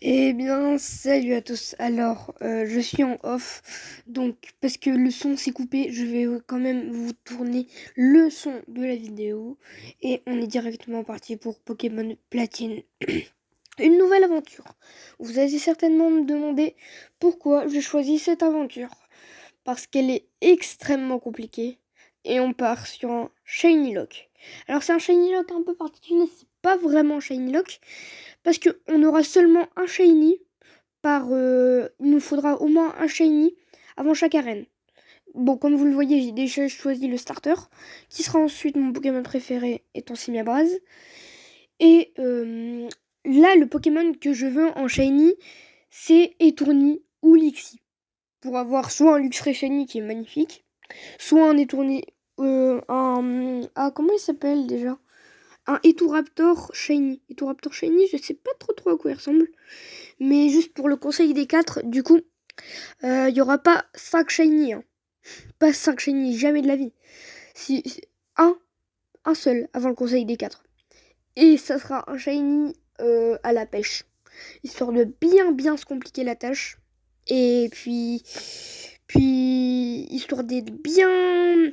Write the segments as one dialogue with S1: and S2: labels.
S1: Eh bien, salut à tous. Alors, je suis en off, donc parce que le son s'est coupé, je vais quand même vous tourner le son de la vidéo. Et on est directement parti pour Pokémon Platine. Une nouvelle aventure. Vous allez certainement me demander pourquoi j'ai choisi cette aventure. Parce qu'elle est extrêmement compliquée. Et on part sur un Shiny Lock. Alors c'est un Shiny Lock un peu particulier, c'est pas vraiment Shiny Lock. Parce qu'on aura seulement un Shiny il nous faudra au moins un Shiny avant chaque arène. Bon, comme vous le voyez, j'ai déjà choisi le starter, qui sera ensuite mon Pokémon préféré étant Simiabraz. Et là, le Pokémon que je veux en Shiny, c'est Étourny ou Lixie. Pour avoir soit un Luxray Shiny qui est magnifique, soit un Étourny... comment il s'appelle déjà? Un Eturaptor Shiny. Eturaptor Shiny, je sais pas trop à quoi il ressemble. Mais juste pour le conseil des 4, du coup, il n'y aura pas 5 Shiny. Hein. Pas 5 Shiny, jamais de la vie. Si, un, un seul avant le conseil des 4. Et ça sera un Shiny à la pêche. Histoire de bien se compliquer la tâche. Et puis histoire d'être bien...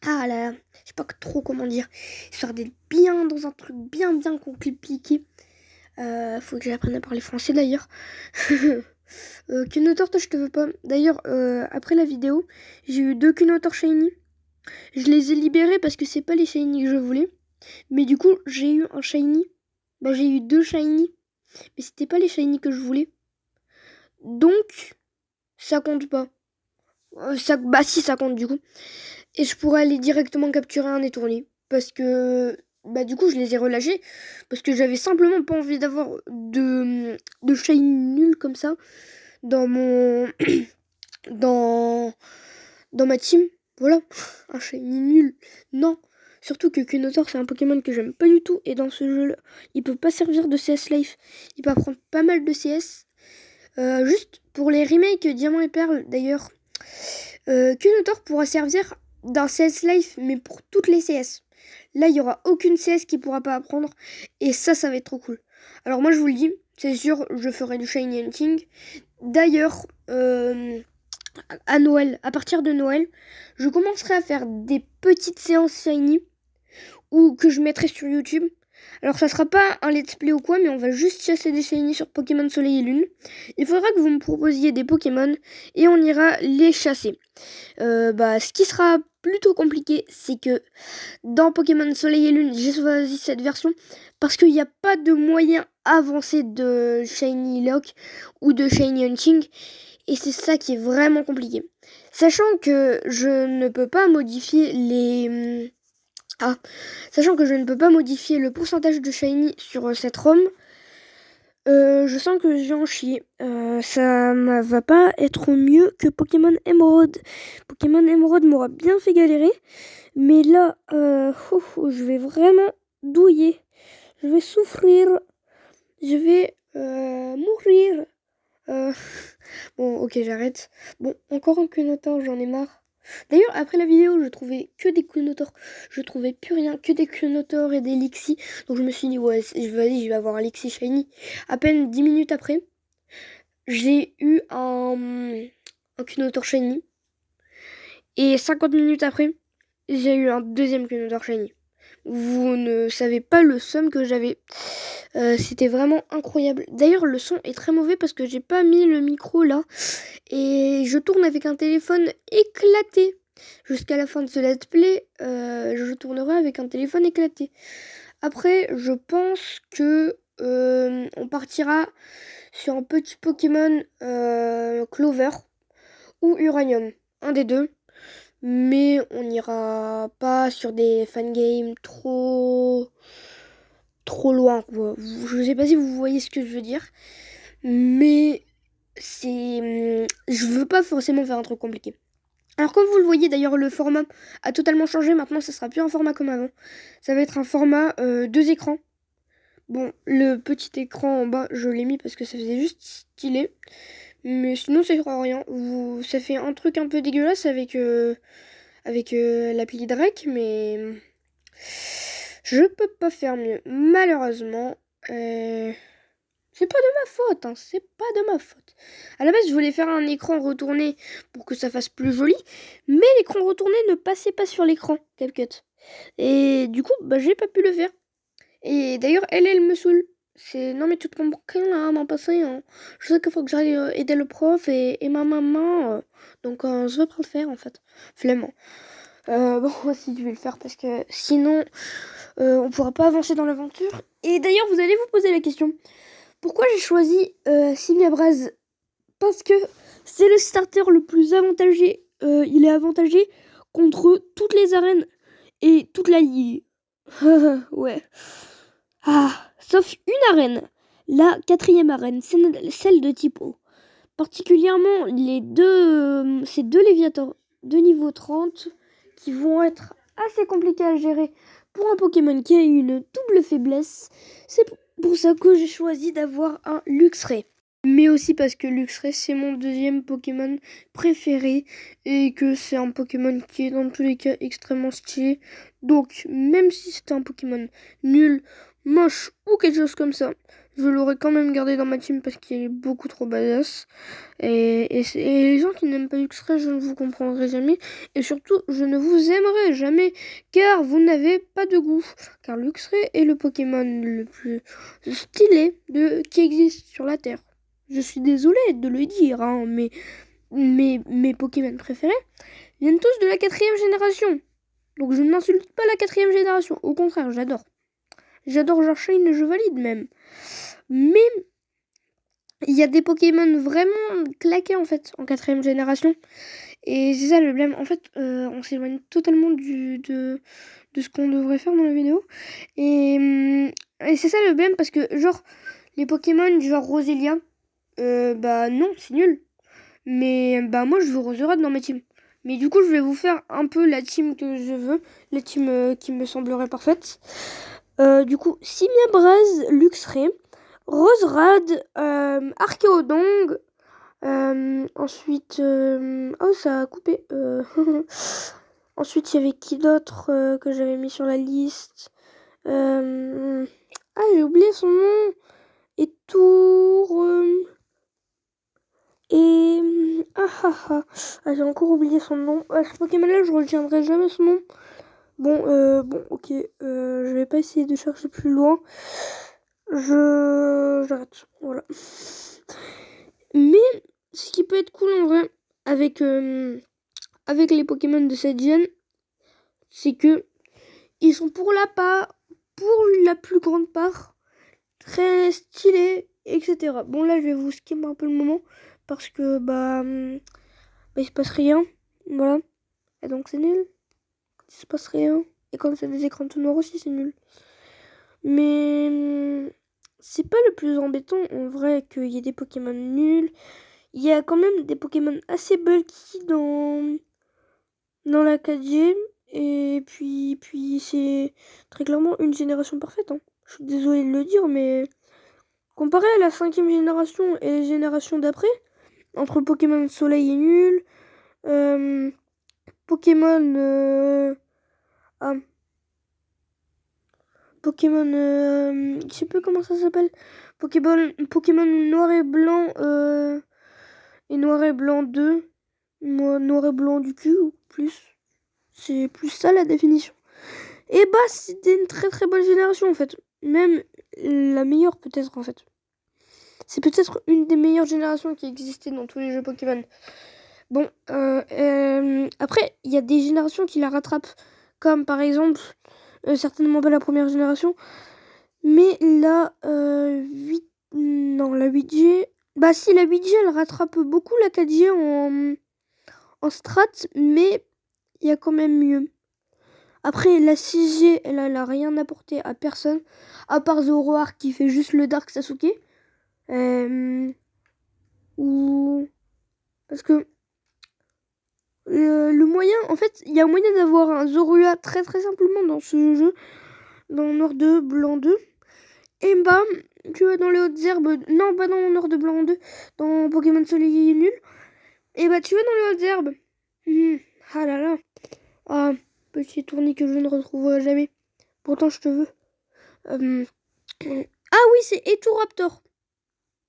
S1: Ah là là, je sais pas trop comment dire. Histoire d'être bien dans un truc bien compliqué. Faut que j'apprenne à parler français d'ailleurs. Kunotor, toi je te veux pas. D'ailleurs, après la vidéo, j'ai eu 2 Kunotor Shiny. Je les ai libérés parce que c'est pas les Shiny que je voulais. Mais du coup, j'ai eu un Shiny. Bah, j'ai eu 2 Shiny. Mais c'était pas les Shiny que je voulais. Donc, ça compte pas. Bah si, ça compte du coup. Et je pourrais aller directement capturer un étourné. Parce que... Bah du coup, je les ai relâchés. Parce que j'avais simplement pas envie d'avoir de Shiny nul comme ça. Dans mon... dans ma team. Voilà, un shiny nul. Non. Surtout que Kunotor, c'est un Pokémon que j'aime pas du tout. Et dans ce jeu-là, il peut pas servir de CS Life. Il peut apprendre pas mal de CS. Juste pour les remakes Diamant et Perle, d'ailleurs. Kunotor pourra servir d'un CS Life, mais pour toutes les CS. Là, il y aura aucune CS qui pourra pas apprendre. Et ça va être trop cool. Alors moi, je vous le dis, c'est sûr, je ferai du Shiny Hunting. D'ailleurs, à Noël, à partir de Noël, je commencerai à faire des petites séances Shiny ou que je mettrai sur YouTube. Alors ça sera pas un let's play ou quoi, mais on va juste chasser des Shiny sur Pokémon Soleil et Lune. Il faudra que vous me proposiez des Pokémon et on ira les chasser. Ce qui sera plutôt compliqué, c'est que dans Pokémon Soleil et Lune, j'ai choisi cette version parce qu'il n'y a pas de moyen avancé de Shiny Lock ou de Shiny Hunting. Et c'est ça qui est vraiment compliqué. Sachant que je ne peux pas modifier sachant que je ne peux pas modifier le pourcentage de Shiny sur cette ROM, je sens que je vais en chier. Ça ne va pas être mieux que Pokémon Emerald. Pokémon Emerald m'aura bien fait galérer. Mais là, je vais vraiment douiller. Je vais souffrir. Je vais mourir. Euh, Bon, ok, j'arrête. Bon, encore un Kunotor, j'en ai marre. D'ailleurs, après la vidéo, je trouvais que des Kunotors. Je trouvais plus rien, que des Kunotors et des Lixie. Donc je me suis dit, ouais, vas-y, je vais avoir un Lixie Shiny. À peine 10 minutes après, j'ai eu un Kunotor Shiny. Et 50 minutes après, j'ai eu un deuxième Kunotor Shiny. Vous ne savez pas le seum que j'avais. C'était vraiment incroyable. D'ailleurs, le son est très mauvais parce que j'ai pas mis le micro là. Et je tourne avec un téléphone éclaté. Jusqu'à la fin de ce let's play, je tournerai avec un téléphone éclaté. Après, je pense que on partira sur un petit Pokémon Clover ou Uranium. Un des deux. Mais on n'ira pas sur des fangames trop loin, quoi. Je sais pas si vous voyez ce que je veux dire. Mais je veux pas forcément faire un truc compliqué. Alors comme vous le voyez d'ailleurs, le format a totalement changé. Maintenant ça sera plus un format comme avant. Ça va être un format 2 écrans. Bon, le petit écran en bas je l'ai mis parce que ça faisait juste stylé. Mais sinon ça fera rien. Ça fait un truc un peu dégueulasse avec l'appli Drake. Mais je peux pas faire mieux. Malheureusement. C'est pas de ma faute, hein, c'est pas de ma faute. À la base, je voulais faire un écran retourné pour que ça fasse plus joli, mais l'écran retourné ne passait pas sur l'écran CapCut. Et du coup, bah, j'ai pas pu le faire. Et d'ailleurs, elle me saoule. C'est non mais tu te comprends rien là, m'en passer. Hein. Je sais qu'il faut que j'aille aider le prof et ma maman. Donc je vais pas le faire en fait. Flemme. Bon, si je vais le faire parce que sinon on pourra pas avancer dans l'aventure. Et d'ailleurs, vous allez vous poser la question. Pourquoi j'ai choisi Sylvia Braz? Parce que c'est le starter le plus avantagé. Il est avantagé contre toutes les arènes et toute la ligue. Ouais. Ah, sauf une arène. La 4e arène, celle de Tipo. Particulièrement ces deux Léviators de niveau 30 qui vont être assez compliqués à gérer pour un Pokémon qui a une double faiblesse. C'est pour ça que j'ai choisi d'avoir un Luxray. Mais aussi parce que Luxray c'est mon deuxième Pokémon préféré et que c'est un Pokémon qui est dans tous les cas extrêmement stylé. Donc même si c'était un Pokémon nul, moche ou quelque chose comme ça, je l'aurais quand même gardé dans ma team parce qu'il est beaucoup trop badass. Et les gens qui n'aiment pas Luxray, je ne vous comprendrai jamais. Et surtout, je ne vous aimerai jamais car vous n'avez pas de goût. Car Luxray est le Pokémon le plus stylé qui existe sur la Terre. Je suis désolée de le dire, hein, mais mes Pokémon préférés viennent tous de la 4e génération. Donc je n'insulte pas la 4e génération. Au contraire, j'adore. J'adore Jarshine et je valide même. Mais il y a des Pokémon vraiment claqués en fait en 4e génération. Et c'est ça le problème. En fait, on s'éloigne totalement de ce qu'on devrait faire dans la vidéo. Et c'est ça le problème parce que genre les Pokémon du genre Roselia, bah non, c'est nul. Mais bah moi je veux Roserade dans ma team. Mais du coup je vais vous faire un peu la team que je veux, la team qui me semblerait parfaite. Du coup, Simia Braz, Luxray, Roserade, Archaeodong, ensuite... oh ça a coupé. Ensuite il y avait qui d'autre que j'avais mis sur la liste. Ah j'ai oublié son nom. Et Tour... Et... Ah, j'ai encore oublié son nom. Ce Pokémon-là, je retiendrai jamais son nom. Bon, ok. Je vais pas essayer de chercher plus loin. J'arrête. Voilà. Mais, ce qui peut être cool en vrai, avec les Pokémon de cette gen, c'est que ils sont pour la plus grande part, très stylés, etc. Bon, là, je vais vous skimmer un peu le moment. Parce que, il se passe rien. Voilà. Et donc, c'est nul. Il se passe rien. Et quand c'est des écrans tout noirs aussi, c'est nul. Mais c'est pas le plus embêtant, en vrai, qu'il y ait des Pokémon nuls. Il y a quand même des Pokémon assez bulky dans la 4G. Et puis c'est très clairement une génération parfaite. Hein. Je suis désolée de le dire, mais comparé à la 5e génération et les générations d'après, entre Pokémon Soleil est nul. Pokémon... Pokémon... je sais plus comment ça s'appelle. Pokémon Noir et Blanc... et Noir et Blanc 2. Noir et Blanc du cul, ou plus. C'est plus ça la définition. Et c'était une très très bonne génération en fait. Même la meilleure peut-être en fait. C'est peut-être une des meilleures générations qui existait dans tous les jeux Pokémon. Bon, après, il y a des générations qui la rattrapent. Comme par exemple, certainement pas la première génération. Mais la 8G... Bah si, la 8G, elle rattrape beaucoup la 4G en strat. Mais il y a quand même mieux. Après, la 6G, elle a rien apporté à personne. À part Zoroark qui fait juste le Dark Sasuke. Parce que le moyen, en fait, il y a un moyen d'avoir un Zorua très très simplement dans ce jeu, dans Noir 2, Blanc 2. Et tu vas dans les hautes herbes, non pas dans Noir 2, Blanc 2, dans Pokémon Soleil est nul. Et tu vas dans les hautes herbes. Ah là là. Ah, petit tournis que je ne retrouverai jamais. Pourtant je te veux. Ah oui, c'est Etoraptor.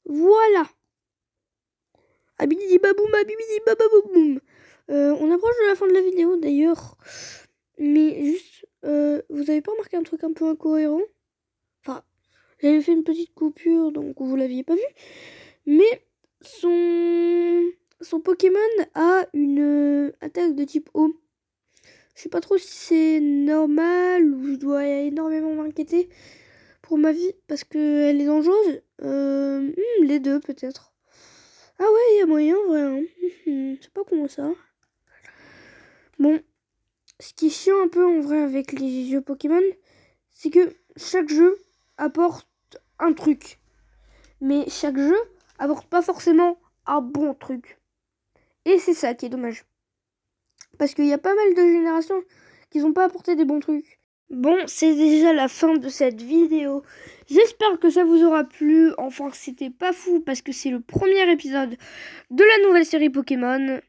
S1: Voilà. Abidi baboum, abidi bababoum. On approche de la fin de la vidéo d'ailleurs. Mais juste, vous avez pas remarqué un truc un peu incohérent? Enfin, j'avais fait une petite coupure, donc vous l'aviez pas vu. Mais son Pokémon a une attaque de type eau. Je sais pas trop si c'est normal ou je dois énormément m'inquiéter pour ma vie parce qu'elle est dangereuse. Les deux peut-être. Ah ouais, il y a moyen, vrai. Hein. Je sais pas comment ça. Bon, ce qui est chiant un peu en vrai avec les jeux Pokémon, c'est que chaque jeu apporte un truc. Mais chaque jeu apporte pas forcément un bon truc. Et c'est ça qui est dommage. Parce qu'il y a pas mal de générations qui n'ont pas apporté des bons trucs. Bon, c'est déjà la fin de cette vidéo. J'espère que ça vous aura plu. Enfin, c'était pas fou parce que c'est le premier épisode de la nouvelle série Pokémon.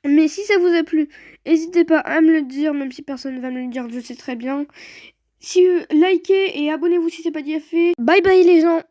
S1: Mais si ça vous a plu, n'hésitez pas à me le dire, même si personne ne va me le dire, je sais très bien. Likez et abonnez-vous si c'est pas déjà fait. Bye bye les gens.